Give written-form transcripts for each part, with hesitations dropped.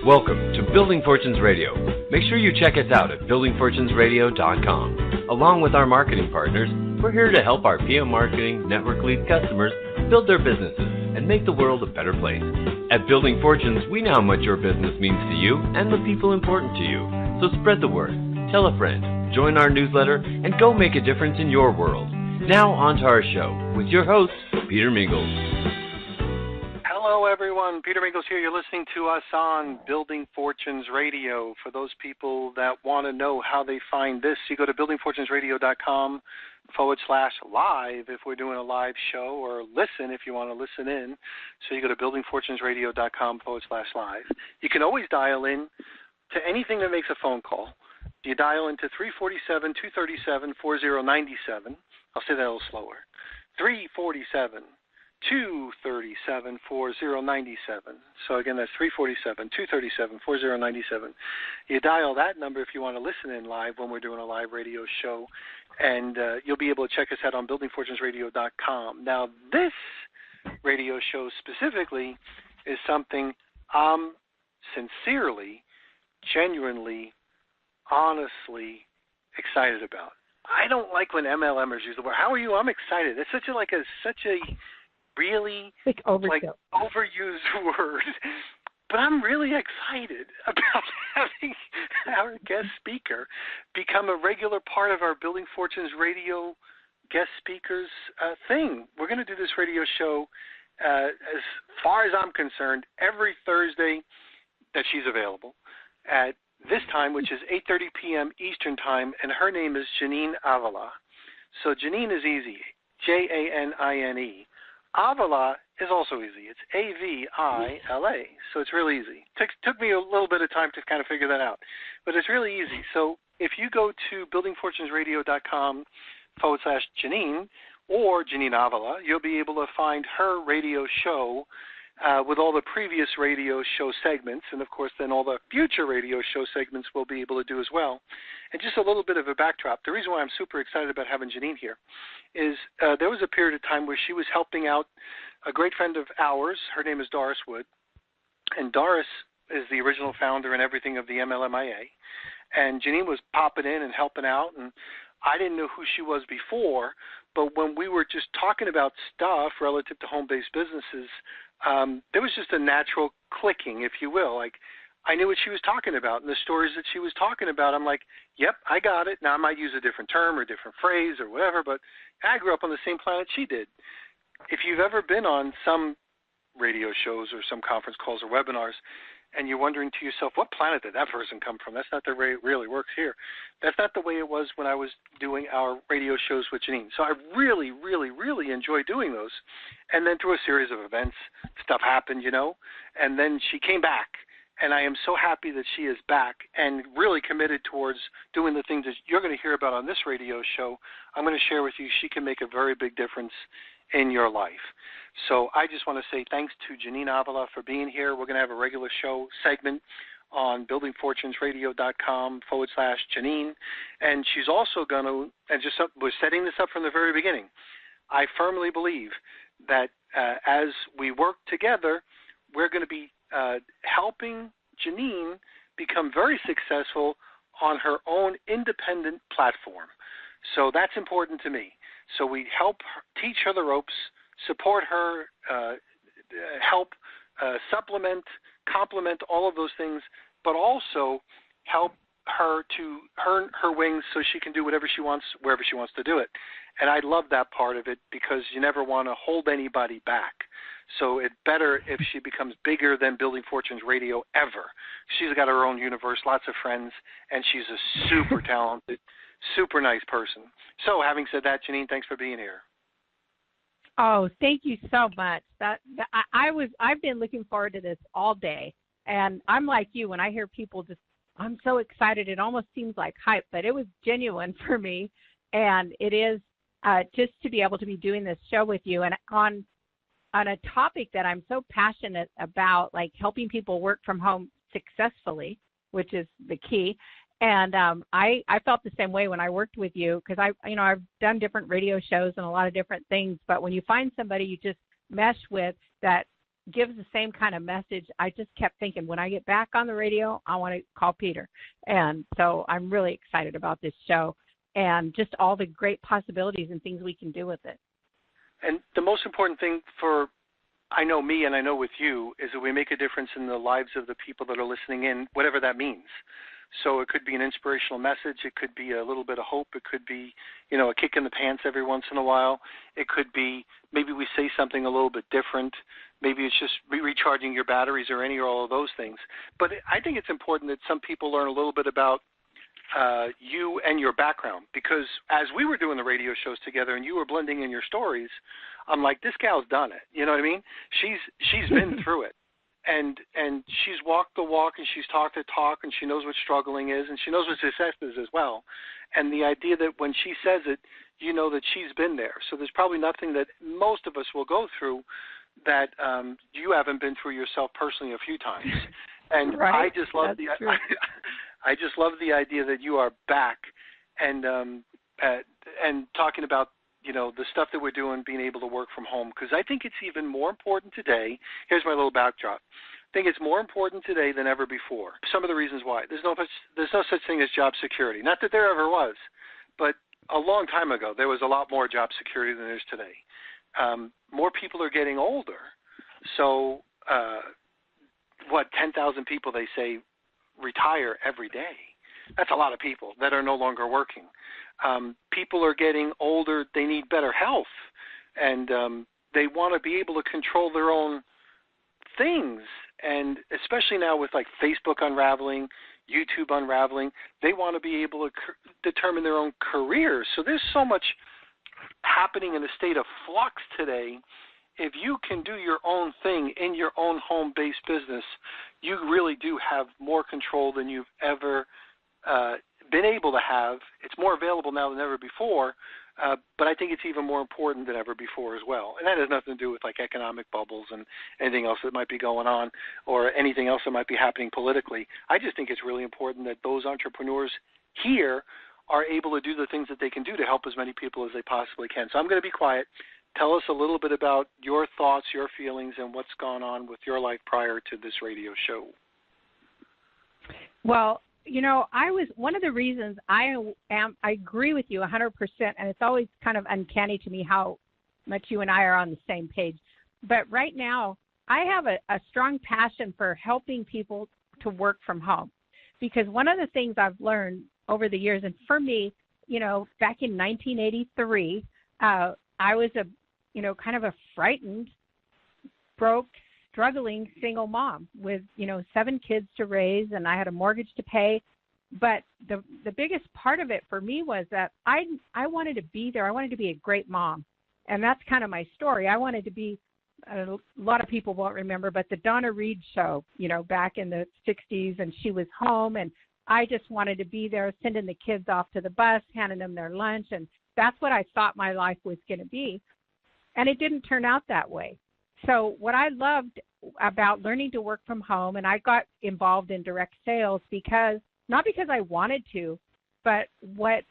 Welcome to Building Fortunes Radio. Make sure you check us out at buildingfortunesradio.com. Along with our marketing partners, we're here to help our PM Marketing Network Lead customers build their businesses and make the world a better place. At Building Fortunes, we know how much your business means to you and the people important to you. So spread the word, tell a friend, join our newsletter, and go make a difference in your world. Now on to our show with your host, Peter Mingils. Hello, everyone. Peter Mingils here. You're listening to us on Building Fortunes Radio. For those people that want to know how they find this, you go to buildingfortunesradio.com/live if we're doing a live show, or listen if you want to listen in. So you go to buildingfortunesradio.com/live. You can always dial in to anything that makes a phone call. You dial into 347-237-4097. I'll say that a little slower. 347-237-4097. So again, that's 347-237-4097. You dial that number if you want to listen in live when we're doing a live radio show, and you'll be able to check us out on buildingfortunesradio.com. Now, this radio show specifically is something I'm sincerely, genuinely, honestly excited about. I don't like when MLMers use the word. How are you? I'm excited. It's such a really overused word. But I'm really excited about having our guest speaker become a regular part of our Building Fortunes Radio guest speakers thing. We're going to do this radio show, as far as I'm concerned, every Thursday that she's available at this time, which is 8:30 p.m. Eastern Time, and her name is Janine Avila. So Janine is easy, Janine. Avila is also easy. It's Avila, so it's really easy. Took me a little bit of time to kind of figure that out, but it's really easy. So if you go to buildingfortunesradio.com/Janine or Janine Avila, you'll be able to find her radio show with all the previous radio show segments, and of course then all the future radio show segments we'll be able to do as well. And just a little bit of a backdrop. The reason why I'm super excited about having Janine here is there was a period of time where she was helping out a great friend of ours. Her name is Doris Wood, and Doris is the original founder and everything of the MLMIA. And Janine was popping in and helping out, and I didn't know who she was before, but when we were just talking about stuff relative to home-based businesses, there was just a natural clicking, if you will. Like, I knew what she was talking about, and the stories that she was talking about, I'm like, yep, I got it. Now, I might use a different term or a different phrase or whatever, but I grew up on the same planet she did. If you've ever been on some radio shows or some conference calls or webinars, and you're wondering to yourself, what planet did that person come from? That's not the way it really works here. That's not the way it was when I was doing our radio shows with Janine. So I really, really, really enjoy doing those. And then through a series of events, stuff happened, and then she came back. And I am so happy that she is back and really committed towards doing the things that you're going to hear about on this radio show. I'm going to share with you she can make a very big difference in your life. So I just want to say thanks to Janine Avila for being here. We're going to have a regular show segment on buildingfortunesradio.com/Janine. And she's also going to, we're setting this up from the very beginning. I firmly believe that as we work together, we're going to be helping Janine become very successful on her own independent platform. So that's important to me. So we help teach her the ropes, support her, help supplement, complement all of those things, but also help her to earn her wings so she can do whatever she wants, wherever she wants to do it. And I love that part of it because you never want to hold anybody back. So it's better if she becomes bigger than Building Fortunes Radio ever. She's got her own universe, lots of friends, and she's a super talented, super nice person. So having said that, Janine, thanks for being here. Oh, thank you so much. I've been looking forward to this all day, and I'm like you. When I hear people I'm so excited. It almost seems like hype, but it was genuine for me, and it is just to be able to be doing this show with you, and on a topic that I'm so passionate about, like helping people work from home successfully, which is the key. And I felt the same way when I worked with you because I've done different radio shows and a lot of different things. But when you find somebody you just mesh with that gives the same kind of message. I just kept thinking, when I get back on the radio, I want to call Peter. And so I'm really excited about this show and just all the great possibilities and things we can do with it. And the most important thing for, I know me and I know with you, is that we make a difference in the lives of the people that are listening in, whatever that means. So it could be an inspirational message. It could be a little bit of hope. It could be, a kick in the pants every once in a while. It could be maybe we say something a little bit different. Maybe it's just recharging your batteries or any or all of those things. But I think it's important that some people learn a little bit about you and your background, because as we were doing the radio shows together and you were blending in your stories, I'm like, this gal's done it. You know what I mean? She's been through it. And she's walked the walk, and she's talked the talk, and she knows what struggling is, and she knows what success is as well. And the idea that when she says it, you know that she's been there. So there's probably nothing that most of us will go through that you haven't been through yourself personally a few times. And right. I just love I just love the idea that you are back and talking about the stuff that we're doing, being able to work from home, because I think it's even more important today. Here's my little backdrop. I think it's more important today than ever before. Some of the reasons why. There's no such thing as job security. Not that there ever was, but a long time ago there was a lot more job security than there is today. More people are getting older. So 10,000 people, they say, retire every day. That's a lot of people that are no longer working. People are getting older. They need better health, and they want to be able to control their own things. And especially now with like Facebook unraveling, YouTube unraveling, they want to be able to determine their own careers. So there's so much happening in a state of flux today. If you can do your own thing in your own home-based business, you really do have more control than you've ever been able to have. It's more available now than ever before, but I think it's even more important than ever before as well. And that has nothing to do with like economic bubbles and anything else that might be going on or anything else that might be happening politically. I just think it's really important that those entrepreneurs here are able to do the things that they can do to help as many people as they possibly can. So I'm going to be quiet. Tell us a little bit about your thoughts, your feelings, and what's gone on with your life prior to this radio show. Well, I was one of the reasons I agree with you 100%, and it's always kind of uncanny to me how much you and I are on the same page. But right now, I have a strong passion for helping people to work from home, because one of the things I've learned over the years, and for me, back in 1983, I was kind of a frightened, broke, struggling single mom with, 7 kids to raise, and I had a mortgage to pay. But the biggest part of it for me was that I wanted to be there. I wanted to be a great mom. And that's kind of my story. I wanted to be, a lot of people won't remember, but the Donna Reed show, back in the 60s, and she was home, and I just wanted to be there, sending the kids off to the bus, handing them their lunch, and that's what I thought my life was going to be. And it didn't turn out that way. So what I loved about learning to work from home, and I got involved in direct sales not because I wanted to, but what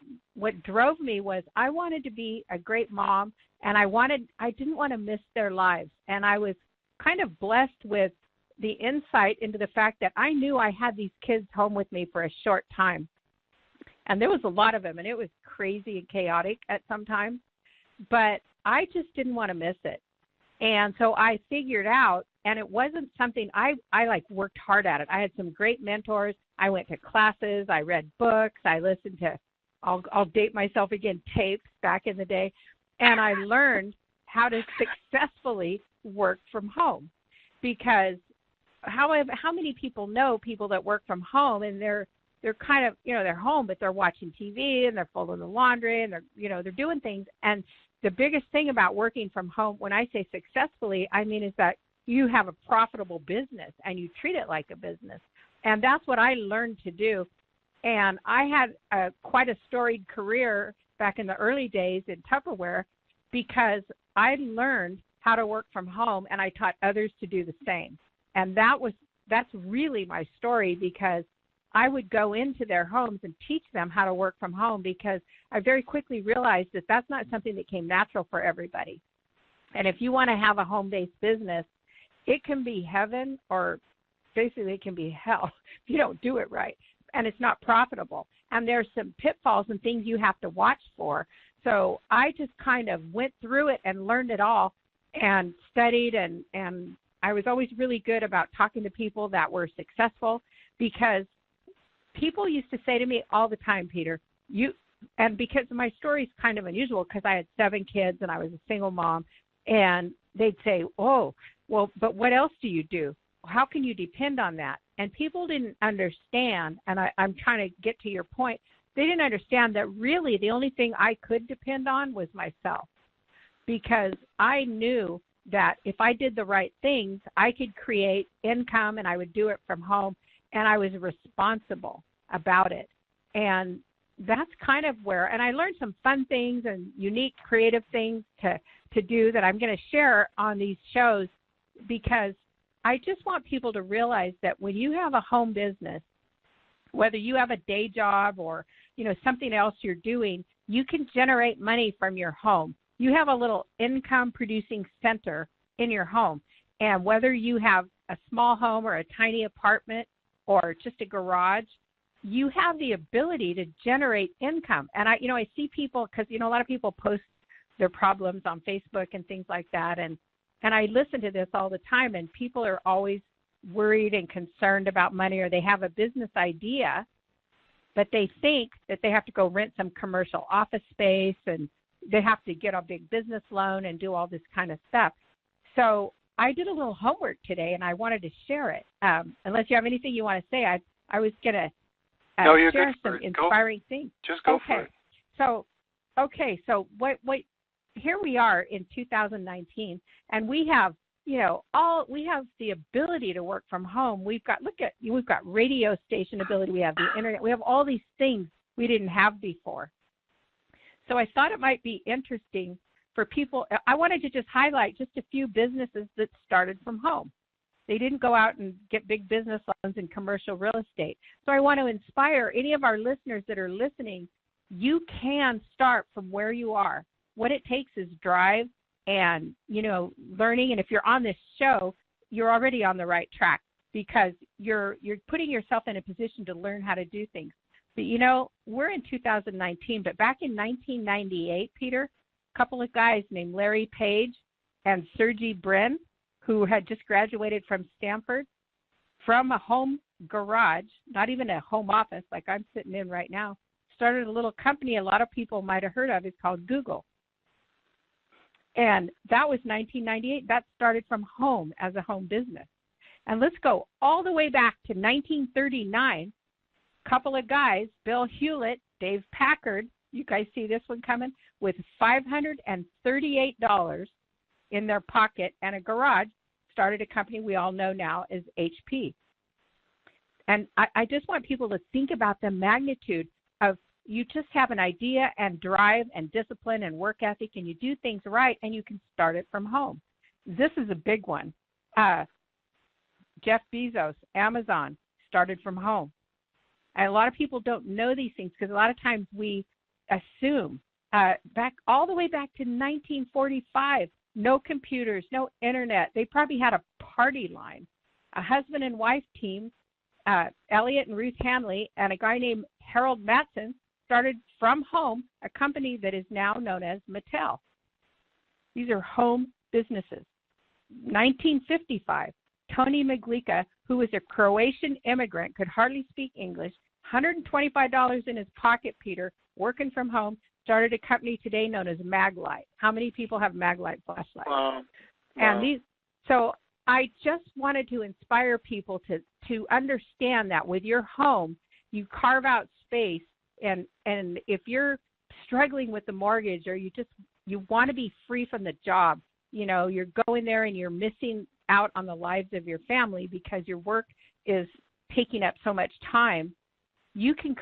drove me was I wanted to be a great mom, and I didn't want to miss their lives. And I was kind of blessed with the insight into the fact that I knew I had these kids home with me for a short time. And there was a lot of them, and it was crazy and chaotic at some times, but I just didn't want to miss it. And so I figured out, and it wasn't something I worked hard at it. I had some great mentors. I went to classes. I read books. I listened to, I'll date myself again, tapes back in the day. And I learned how to successfully work from home, because how many people know people that work from home, and they're kind of, they're home, but they're watching TV and they're folding the laundry and they're doing things. And the biggest thing about working from home, when I say successfully, I mean is that you have a profitable business and you treat it like a business. And that's what I learned to do. And I had quite a storied career back in the early days in Tupperware, because I learned how to work from home and I taught others to do the same. And that's really my story, because I would go into their homes and teach them how to work from home, because I very quickly realized that that's not something that came natural for everybody. And if you want to have a home-based business, it can be heaven, or basically it can be hell if you don't do it right, and it's not profitable. And there's some pitfalls and things you have to watch for. So I just kind of went through it and learned it all and studied, and I was always really good about talking to people that were successful, because people used to say to me all the time, Peter, and because my story is kind of unusual because I had 7 kids and I was a single mom, and they'd say, oh, well, but what else do you do? How can you depend on that? And people didn't understand, and I'm trying to get to your point, they didn't understand that really the only thing I could depend on was myself, because I knew that if I did the right things, I could create income and I would do it from home, and I was responsible about it. And that's kind of where, and I learned some fun things and unique creative things to do that I'm going to share on these shows, because I just want people to realize that when you have a home business, whether you have a day job or, something else you're doing, you can generate money from your home. You have a little income producing center in your home. And whether you have a small home or a tiny apartment or just a garage, you have the ability to generate income. And I see people, because, a lot of people post their problems on Facebook and things like that. And I listen to this all the time, and people are always worried and concerned about money, or they have a business idea, but they think that they have to go rent some commercial office space and they have to get a big business loan and do all this kind of stuff. So I did a little homework today, and I wanted to share it. Unless you have anything you want to say, I was going to share some inspiring things. Just go for it. So what here we are in 2019, and we have we have the ability to work from home. We've got radio station ability, we have the internet, we have all these things we didn't have before. So I thought it might be interesting for people. I wanted to just highlight just a few businesses that started from home. They didn't go out and get big business loans in commercial real estate. So I want to inspire any of our listeners that are listening. You can start from where you are. What it takes is drive and, learning. And if you're on this show, you're already on the right track, because you're putting yourself in a position to learn how to do things. But, we're in 2019, but back in 1998, Peter, a couple of guys named Larry Page and Sergey Brin, who had just graduated from Stanford, from a home garage, not even a home office like I'm sitting in right now, started a little company a lot of people might have heard of. It's called Google. And that was 1998. That started from home as a home business. And let's go all the way back to 1939. A couple of guys, Bill Hewlett, Dave Packard, you guys see this one coming, with $538 in their pocket and a garage, started a company we all know now as HP. And I just want people to think about the magnitude of, you just have an idea and drive and discipline and work ethic, and you do things right, and you can start it from home. This is a big one. Jeff Bezos, Amazon, started from home. And a lot of people don't know these things, because a lot of times we assume, all the way back to 1945, no computers, no internet. They probably had a party line. A husband and wife team, Elliot and Ruth Hanley, and a guy named Harold Matson, started from home a company that is now known as Mattel. These are home businesses. 1955, Tony Maglica, who was a Croatian immigrant, could hardly speak English, $125 in his pocket, Peter, working from home, started a company today known as Maglite. How many people have Maglite flashlights? Wow. And so I just wanted to inspire people to understand that with your home, you carve out space. And if you're struggling with the mortgage, or you want to be free from the job, you're going there and you're missing out on the lives of your family because your work is taking up so much time, you can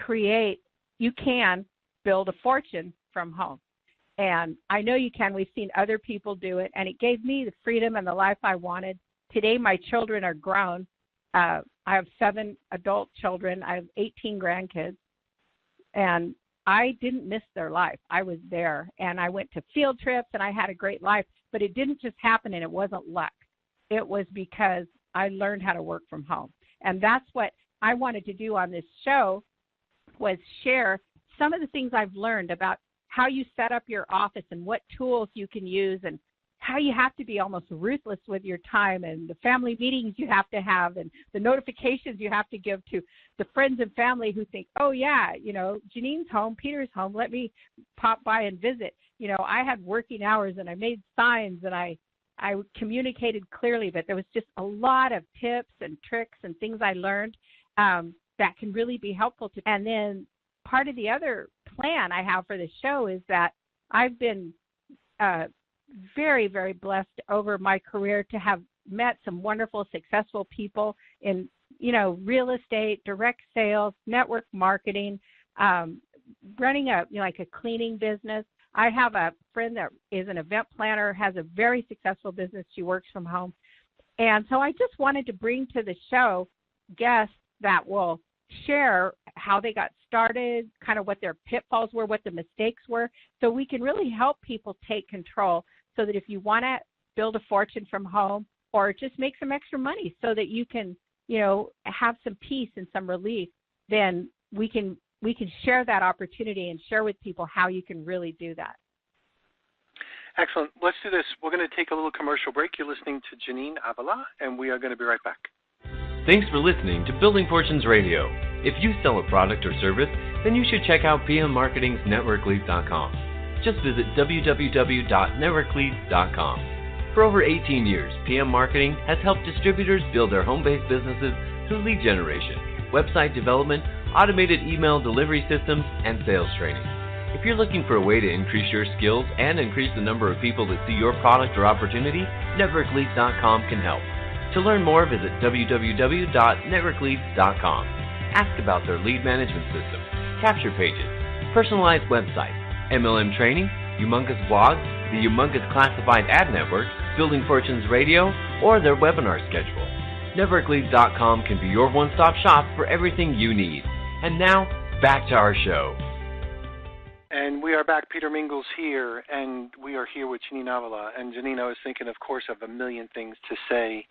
build a fortune from home. And I know you can. We've seen other people do it, and it gave me the freedom and the life I wanted. Today my children are grown. I have 7 adult children. I have 18 grandkids. And I didn't miss their life. I was there, and I went to field trips, and I had a great life. But it didn't just happen, and it wasn't luck. it was because I learned how to work from home. And that's what I wanted to do on this show, was share some of the things I've learned about how you set up your office and what tools you can use, and how you have to be almost ruthless with your time, and the family meetings you have to have, and the notifications you have to give to the friends and family who think, oh, yeah, Janine's home, Peter's home, let me pop by and visit. I had working hours, and I made signs, and I communicated clearly, but there was just a lot of tips and tricks and things I learned that can really be helpful to. And then part of the other plan I have for the show is that I've been very, very blessed over my career to have met some wonderful, successful people in, real estate, direct sales, network marketing, running a cleaning business. I have a friend that is an event planner, has a very successful business. She works from home. And so I just wanted to bring to the show guests that will share how they got started, kind of what their pitfalls were, what the mistakes were, so we can really help people take control, so that if you want to build a fortune from home, or just make some extra money so that you can, have some peace and some relief, then we can share that opportunity and share with people how you can really do that. Excellent. Let's do this. We're going to take a little commercial break. You're listening to Janine Avila, and we are going to be right back. Thanks for listening to Building Fortunes Radio. If you sell a product or service, then you should check out PMMarketing's NetworkLeads.com. Just visit www.networkleads.com. For over 18 years, PM Marketing has helped distributors build their home-based businesses through lead generation, website development, automated email delivery systems, and sales training. If you're looking for a way to increase your skills and increase the number of people that see your product or opportunity, NetworkLeads.com can help. To learn more, visit www.networkleads.com. Ask about their lead management system, capture pages, personalized website, MLM training, humongous blogs, the humongous classified ad network, Building Fortunes Radio, or their webinar schedule. NetworkLeads.com can be your one-stop shop for everything you need. And now, back to our show. And we are back. Peter Mingils here, and we are here with Janine Avila. And Janine, I was thinking, of course, of a million things to say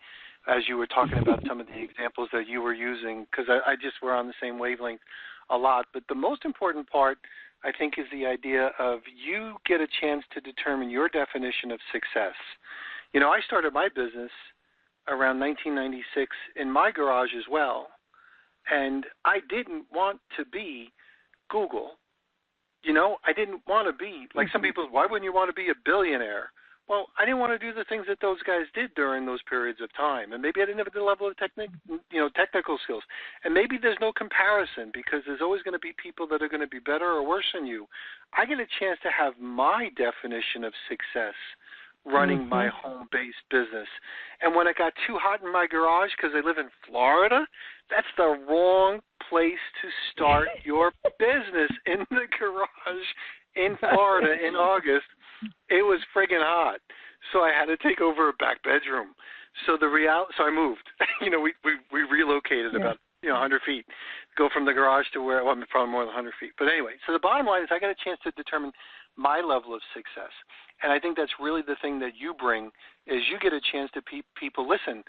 as you were talking about some of the examples that you were using, because I just were on the same wavelength a lot. But the most important part, I think, is the idea of you get a chance to determine your definition of success. I started my business around 1996 in my garage as well, and I didn't want to be Google. I didn't want to be, like some people, why wouldn't you want to be a billionaire? Well, I didn't want to do the things that those guys did during those periods of time, and maybe I didn't have the level of technical skills. And maybe there's no comparison, because there's always going to be people that are going to be better or worse than you. I get a chance to have my definition of success running my home-based business. And when it got too hot in my garage, because I live in Florida, that's the wrong place to start your business, in the garage in Florida in August. It was friggin' hot, so I had to take over a back bedroom. So so I moved. We relocated about 100 feet, go from the garage to where, well, probably more than 100 feet. But anyway, so the bottom line is I got a chance to determine my level of success, and I think that's really the thing that you bring, is you get a chance to people, listen,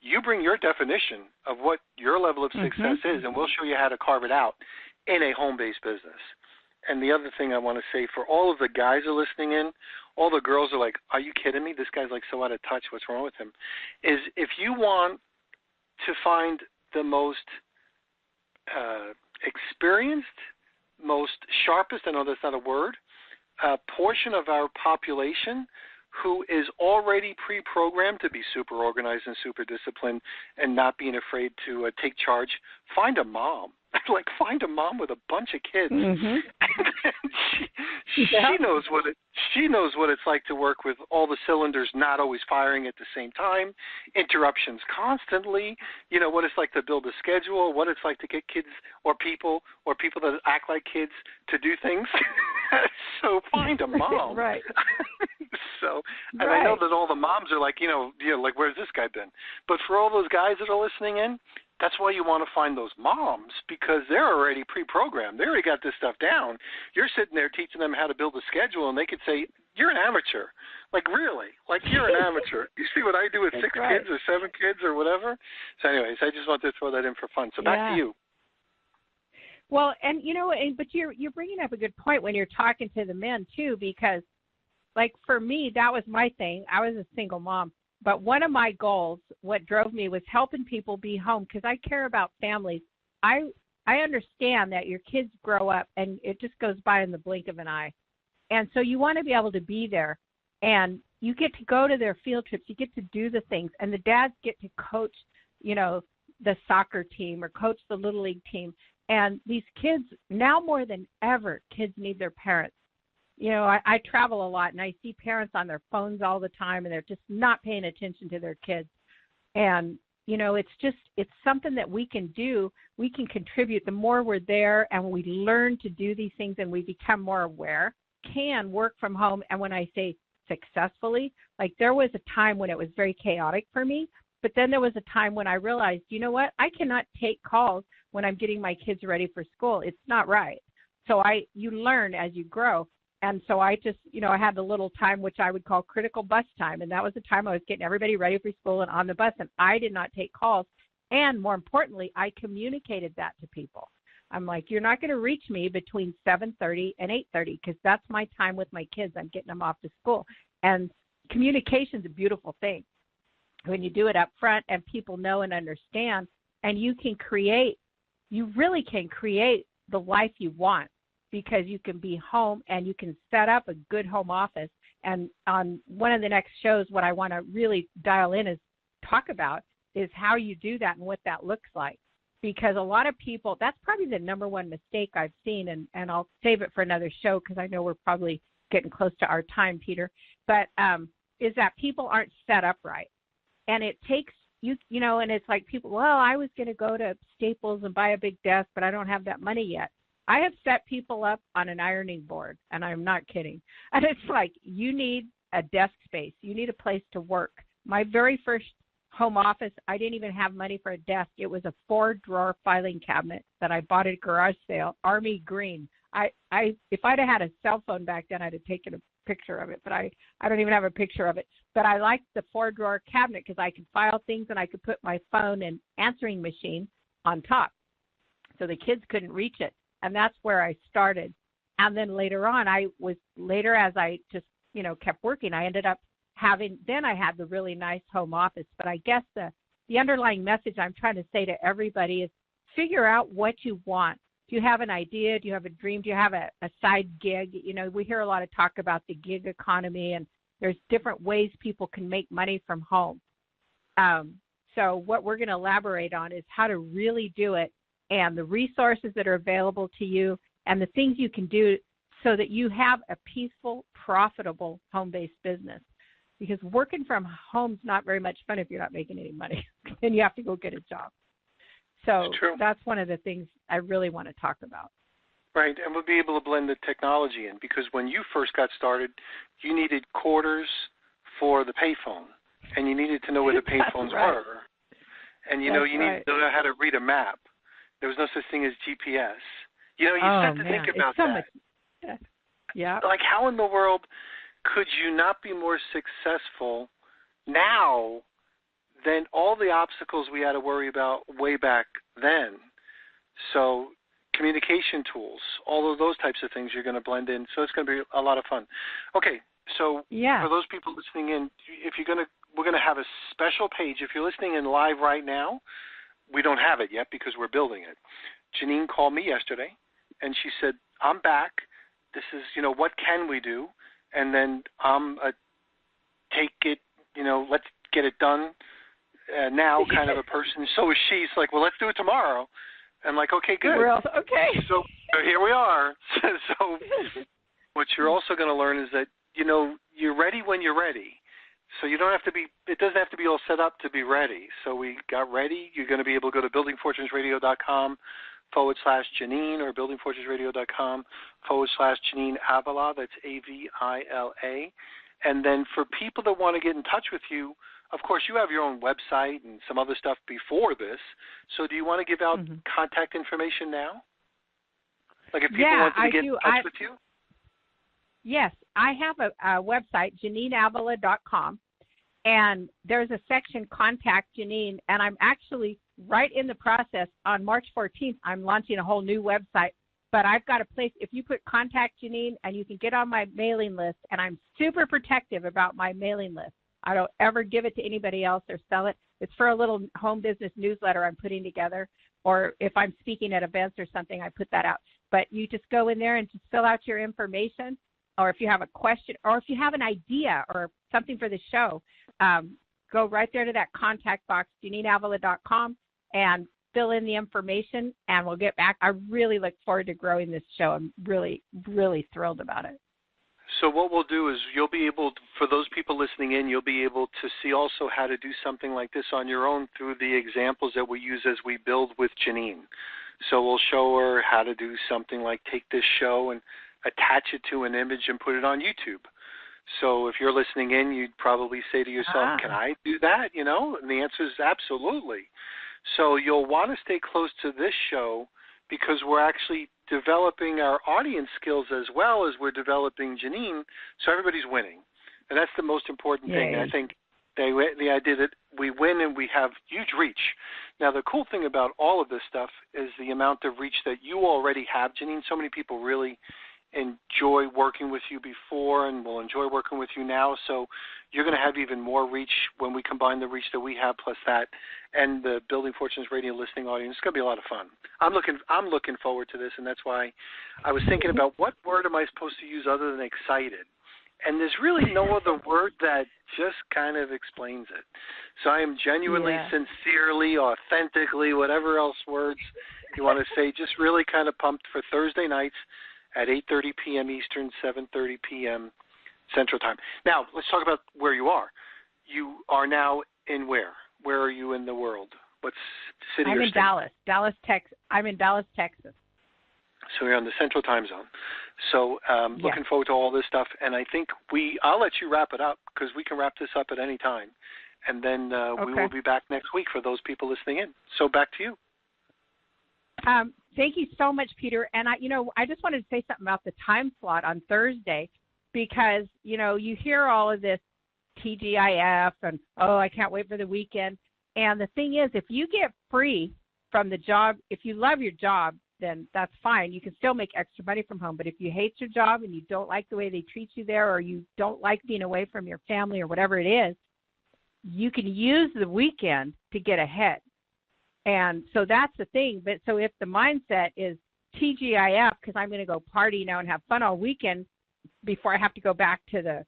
you bring your definition of what your level of success is, and we'll show you how to carve it out in a home-based business. And the other thing I want to say, for all of the guys who are listening in, all the girls are like, are you kidding me? This guy's like so out of touch. What's wrong with him? Is if you want to find the most experienced, most sharpest, I know that's not a word, portion of our population who is already pre-programmed to be super organized and super disciplined and not being afraid to take charge, find a mom. Find a mom with a bunch of kids. She knows what it's like to work with all the cylinders not always firing at the same time, interruptions constantly, what it's like to build a schedule, what it's like to get kids or people that act like kids to do things. So find a mom. Right. And I know that all the moms are like, where's this guy been? But for all those guys that are listening in, that's why you want to find those moms, because they're already pre-programmed. They already got this stuff down. You're sitting there teaching them how to build a schedule, and they could say, you're an amateur. Like, really. Like, you're an amateur. You see what I do with 6 kids or 7 kids or whatever? So anyways, I just wanted to throw that in for fun. So back to you. Well, and, but you're bringing up a good point when you're talking to the men, too, because, like, for me, that was my thing. I was a single mom. But one of my goals, what drove me, was helping people be home because I care about families. I understand that your kids grow up and it just goes by in the blink of an eye. And so you want to be able to be there. And you get to go to their field trips. You get to do the things. And the dads get to coach, the soccer team or coach the Little League team. And these kids, now more than ever, kids need their parents. I travel a lot, and I see parents on their phones all the time, and they're just not paying attention to their kids. And, it's something that we can do. We can contribute. The more we're there and we learn to do these things and we become more aware, can work from home. And when I say successfully, like there was a time when it was very chaotic for me, but then there was a time when I realized, you know what, I cannot take calls when I'm getting my kids ready for school. It's not right. So you learn as you grow. And so I just, I had the little time, which I would call critical bus time. And that was the time I was getting everybody ready for school and on the bus. And I did not take calls. And more importantly, I communicated that to people. I'm like, you're not going to reach me between 7:30 and 8:30 because that's my time with my kids. I'm getting them off to school. And communication is a beautiful thing when you do it up front and people know and understand. And you really can create the life you want, because you can be home and you can set up a good home office. And on one of the next shows, what I want to really dial in is talk about is how you do that and what that looks like. Because a lot of people, that's probably the number one mistake I've seen, and I'll save it for another show because I know we're probably getting close to our time, Peter, but is that people aren't set up right. And it takes, and it's like people, well, I was going to go to Staples and buy a big desk, but I don't have that money yet. I have set people up on an ironing board, and I'm not kidding. And it's like, you need a desk space. You need a place to work. My very first home office, I didn't even have money for a desk. It was a 4-drawer filing cabinet that I bought at a garage sale, army green. If I'd have had a cell phone back then, I'd have taken a picture of it, but I don't even have a picture of it. But I liked the 4-drawer cabinet because I could file things and I could put my phone and answering machine on top so the kids couldn't reach it. And that's where I started. And then later on, as I just, kept working, I ended up then I had the really nice home office. But I guess the underlying message I'm trying to say to everybody is figure out what you want. Do you have an idea? Do you have a dream? Do you have a side gig? We hear a lot of talk about the gig economy, and there's different ways people can make money from home. So what we're going to elaborate on is how to really do it, and the resources that are available to you and the things you can do so that you have a peaceful, profitable home-based business. Because working from home is not very much fun if you're not making any money. Then you have to go get a job. So that's one of the things I really want to talk about. Right, and we'll be able to blend the technology in, because when you first got started, you needed quarters for the payphone, and you needed to know where the payphones were. And, you needed to know how to read a map. There was no such thing as GPS. You have to think about that. Yeah. Like, how in the world could you not be more successful now than all the obstacles we had to worry about way back then? So communication tools, all of those types of things you're going to blend in. So it's going to be a lot of fun. Okay, so for those people listening in, we're going to have a special page. If you're listening in live right now, we don't have it yet because we're building it. Janine called me yesterday, and she said, I'm back. This is, what can we do? And then take it, let's get it done now kind of a person. So is she. It's like, well, let's do it tomorrow. I'm like, okay, good. Okay. So here we are. So what you're also going to learn is that, you're ready when you're ready. So it doesn't have to be all set up to be ready. So we got ready. You're going to be able to go to buildingfortunesradio.com/Janine or buildingfortunesradio.com/Janine Avila. That's Avila. And then for people that want to get in touch with you, of course, you have your own website and some other stuff before this. So do you want to give out contact information now? Like if people want to get in touch with you? Yes. I have a website, JanineAvila.com, and there's a section, Contact Janine, and I'm actually right in the process. On March 14th, I'm launching a whole new website, but I've got a place. If you put Contact Janine, and you can get on my mailing list, and I'm super protective about my mailing list. I don't ever give it to anybody else or sell it. It's for a little home business newsletter I'm putting together, or if I'm speaking at events or something, I put that out. But you just go in there and just fill out your information, or if you have a question, or if you have an idea or something for the show, go right there to that contact box, JanineAvila.com, and fill in the information, and we'll get back. I really look forward to growing this show. I'm really, really thrilled about it. So what we'll do is you'll be able, for those people listening in, you'll be able to see also how to do something like this on your own through the examples that we use as we build with Janine. So we'll show her how to do something like take this show and attach it to an image and put it on YouTube. So if you're listening in, you'd probably say to yourself, can I do that? You know, and the answer is absolutely. So you'll want to stay close to this show because we're actually developing our audience skills as well as we're developing Janine, so everybody's winning. And that's the most important thing. And I think the idea that we win and we have huge reach. Now, the cool thing about all of this stuff is the amount of reach that you already have, Janine. So many people really enjoy working with you before and will enjoy working with you now. So you're going to have even more reach when we combine the reach that we have plus that and the Building Fortunes Radio listening audience. It's going to be a lot of fun. I'm looking forward to this, and that's why I was thinking about what word am I supposed to use other than excited. And there's really no other word that just kind of explains it. So I am genuinely, sincerely, authentically, whatever else words you want to say, just really kind of pumped for Thursday nights at 8:30 p.m. Eastern, 7:30 p.m. Central Time. Now, let's talk about where you are. You are now in where? Where are you in the world? What city or state? I'm in Dallas, Texas. I'm in Dallas, Texas. So you're on the Central Time Zone. So looking forward to all this stuff. And I think I'll let you wrap it up because we can wrap this up at any time. And then we will be back next week for those people listening in. So back to you. Thank you so much, Peter. And I just wanted to say something about the time slot on Thursday because, you hear all of this TGIF and, I can't wait for the weekend. And the thing is, if you get free from the job, if you love your job, then that's fine. You can still make extra money from home. But if you hate your job and you don't like the way they treat you there or you don't like being away from your family or whatever it is, you can use the weekend to get ahead. And so that's the thing. But so if the mindset is TGIF, because I'm going to go party now and have fun all weekend before I have to go back to the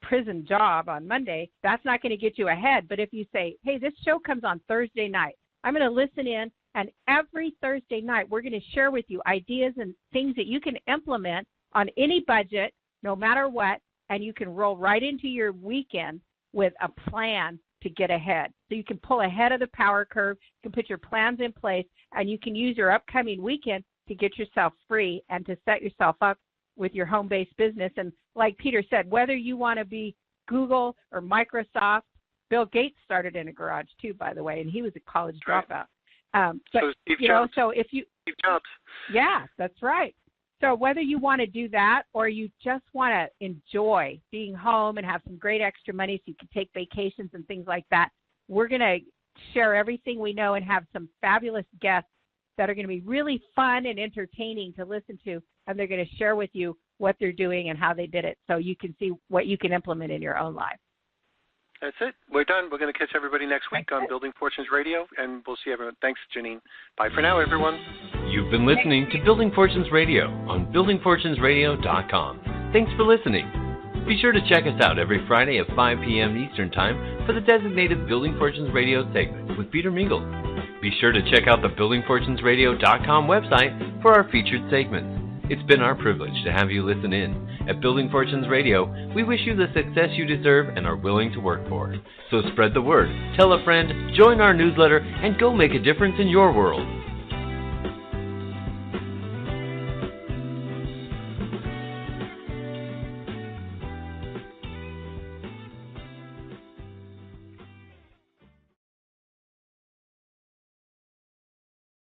prison job on Monday, that's not going to get you ahead. But if you say, hey, this show comes on Thursday night, I'm going to listen in, and every Thursday night we're going to share with you ideas and things that you can implement on any budget, no matter what, and you can roll right into your weekend with a plan to get ahead. So you can pull ahead of the power curve, you can put your plans in place, and you can use your upcoming weekend to get yourself free and to set yourself up with your home-based business. And like Peter said, whether you want to be Google or Microsoft, Bill Gates started in a garage too, by the way, and he was a college dropout. But so Steve Jobs. So if you, Steve Jobs. Yeah, that's right. So whether you want to do that or you just want to enjoy being home and have some great extra money so you can take vacations and things like that, we're going to share everything we know and have some fabulous guests that are going to be really fun and entertaining to listen to, and they're going to share with you what they're doing and how they did it so you can see what you can implement in your own life. That's it. We're done. We're going to catch everybody next week on Building Fortunes Radio, and we'll see everyone. Thanks, Janine. Bye for now, everyone. You've been listening to Building Fortunes Radio on buildingfortunesradio.com. Thanks for listening. Be sure to check us out every Friday at 5 p.m. Eastern Time for the designated Building Fortunes Radio segment with Peter Mingils. Be sure to check out the buildingfortunesradio.com website for our featured segments. It's been our privilege to have you listen in. At Building Fortunes Radio, we wish you the success you deserve and are willing to work for. So spread the word, tell a friend, join our newsletter, and go make a difference in your world.